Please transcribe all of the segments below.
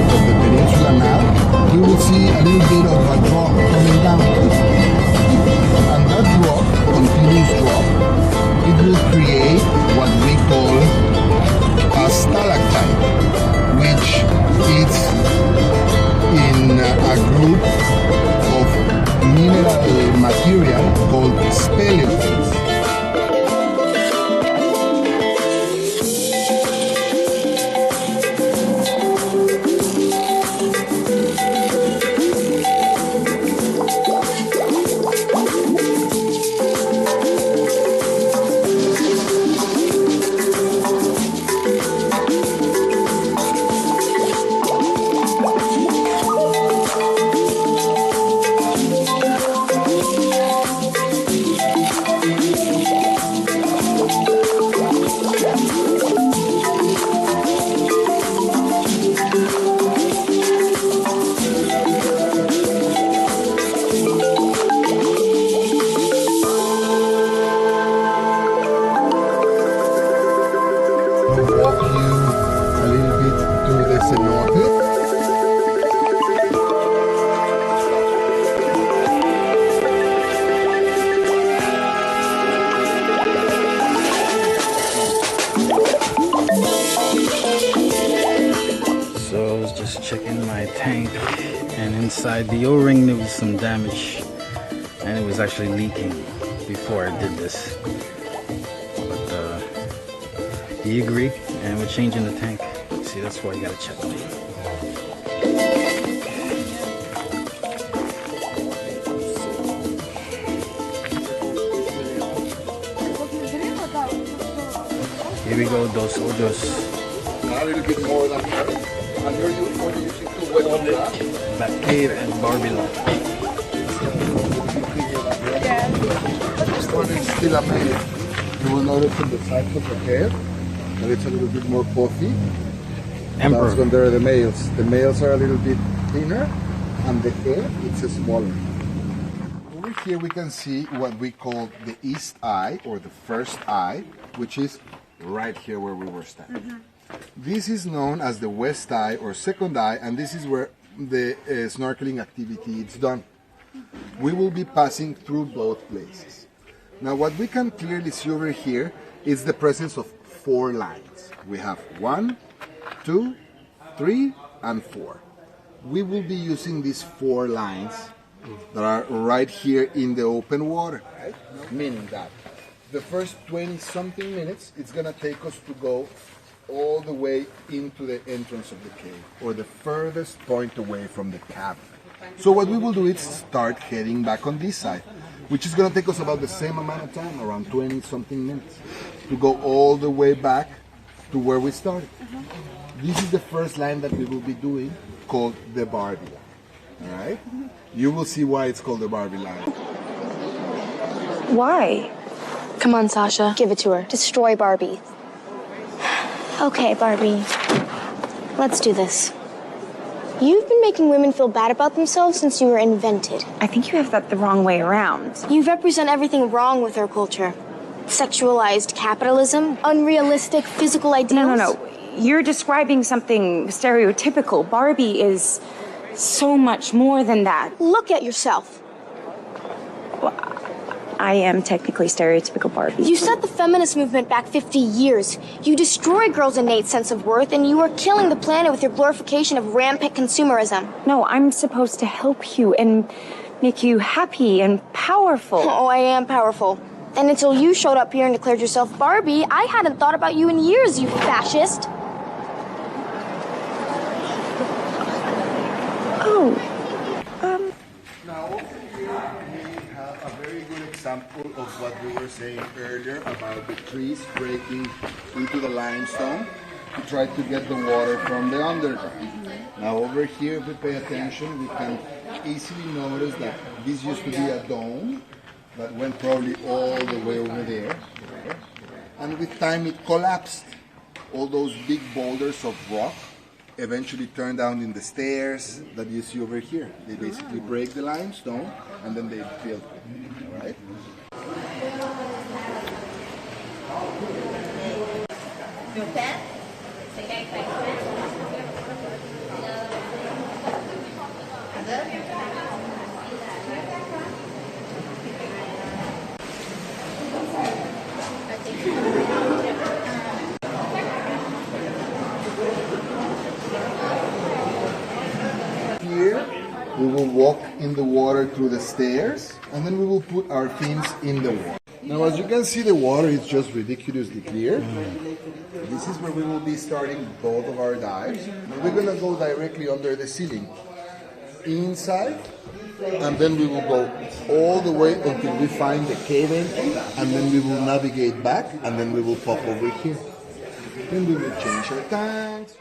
of the peninsula now, you will see a little bit of a drop coming down. And that drop, continuous drop, it will create what we call a stalactite, which is in a group of mineral material called speleothems. Walk you a little bit through the cenote. So I was just checking my tank, and inside the O-ring there was some damage, and it was actually leaking before I did this. He agreed, and we're changing the tank. See, that's why you gotta check it. Here we go, Dos Ojos. A little bit more than her. And you're using two wet Batcave and Barbie. This one is still a male. You will notice on the sides of the hair that it's a little bit more puffy. Emperor. That's when they're the males. The males are a little bit thinner, and the hair it's smaller. Over here we can see what we call the east eye, or the first eye, which is right here where we were standing. This is known as the west eye or second eye, and this is where the snorkeling activity is done. We will be passing through both places. Now what we can clearly see over here is the presence of 4 lines. We have 1, 2, 3, and 4. We will be using these 4 lines that are right here in the open water, right? Meaning that the first 20 something minutes it's gonna take us to go all the way into the entrance of the cave, or the furthest point away from the cavern. So what we will do is start heading back on this side, which is going to take us about the same amount of time, around 20 something minutes, to go all the way back to where we started. This is the first line that we will be doing, called the Barbie line. All right? You will see why it's called the Barbie line. Why? Come on, Sasha. Give it to her. Destroy Barbie. Okay, Barbie. Let's do this. You've been making women feel bad about themselves since you were invented. I think you have that the wrong way around. You represent everything wrong with our culture. Sexualized capitalism, unrealistic physical ideals. No. You're describing something stereotypical. Barbie is so much more than that. Look at yourself. Well, I am technically stereotypical Barbie. You set the feminist movement back 50 years. You destroy girls' innate sense of worth, and you are killing the planet with your glorification of rampant consumerism. No, I'm supposed to help you and make you happy and powerful. Oh, I am powerful. And until you showed up here and declared yourself Barbie, I hadn't thought about you in years, you fascist. Oh. Now, over here we have a very good example of what we were saying earlier about the trees breaking into the limestone to try to get the water from the underground. Now over here, if we pay attention, we can easily notice that this used to be a dome that went probably all the way over there. And with time it collapsed. All those big boulders of rock eventually turned down in the stairs that you see over here. They basically break the limestone and then they build it. All right? Here, we will walk in the water through the stairs, and then we will put our fins in the water. Now, as you can see, the water is just ridiculously clear. This is where we will be starting both of our dives. And we're gonna go directly under the ceiling, inside, and then we will go all the way until we find the cave entry, and then we will navigate back, and then we will pop over here. Then we will change our tanks.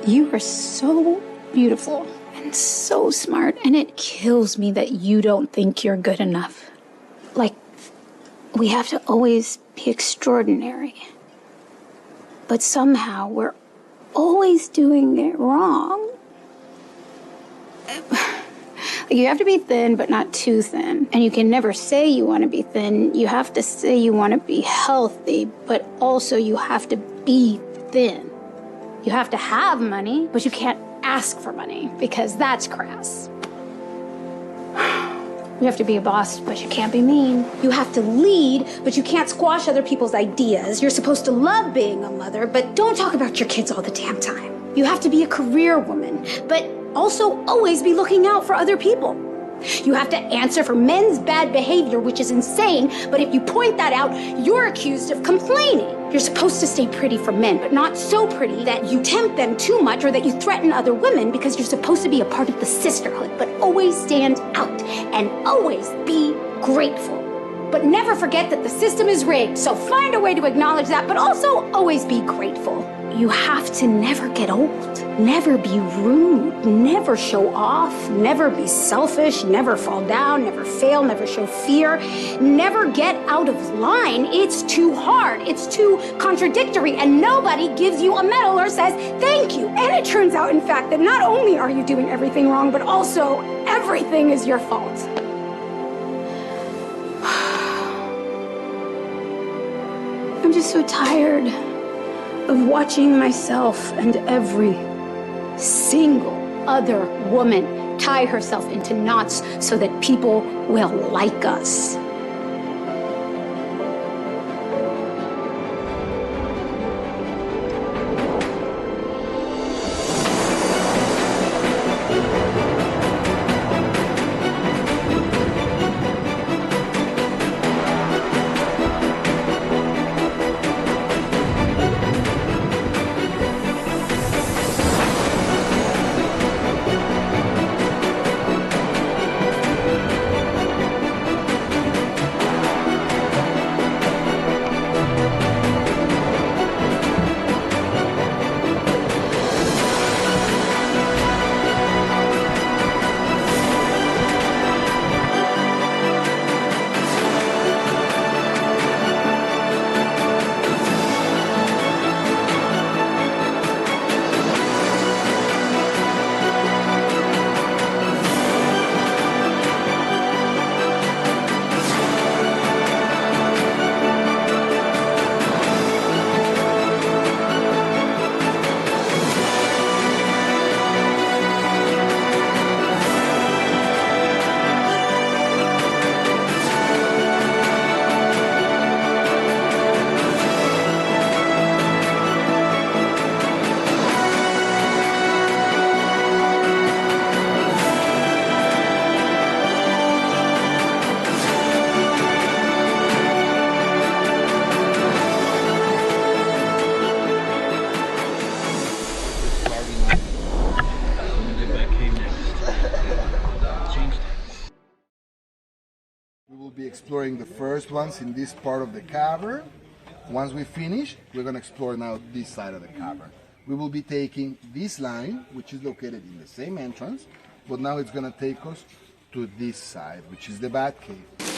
You are so beautiful and so smart, and it kills me that you don't think you're good enough. Like, we have to always be extraordinary. But somehow we're always doing it wrong. You have to be thin, but not too thin. And you can never say you want to be thin. You have to say you want to be healthy, but also you have to be thin. You have to have money, but you can't ask for money because that's crass. You have to be a boss, but you can't be mean. You have to lead, but you can't squash other people's ideas. You're supposed to love being a mother, but don't talk about your kids all the damn time. You have to be a career woman, but also always be looking out for other people. You have to answer for men's bad behavior, which is insane, but if you point that out, you're accused of complaining. You're supposed to stay pretty for men, but not so pretty that you tempt them too much or that you threaten other women, because you're supposed to be a part of the sisterhood, but always stand out and always be grateful. But never forget that the system is rigged, so find a way to acknowledge that, but also always be grateful. You have to never get old, never be rude, never show off, never be selfish, never fall down, never fail, never show fear, never get out of line. It's too hard, it's too contradictory, and nobody gives you a medal or says thank you. And it turns out, in fact, that not only are you doing everything wrong, but also everything is your fault. I'm just so tired of watching myself and every single other woman tie herself into knots so that people will like us. We will be exploring the first ones in this part of the cavern. Once we finish, we're going to explore now this side of the cavern. We will be taking this line, which is located in the same entrance, but now it's going to take us to this side, which is the Bat Cave.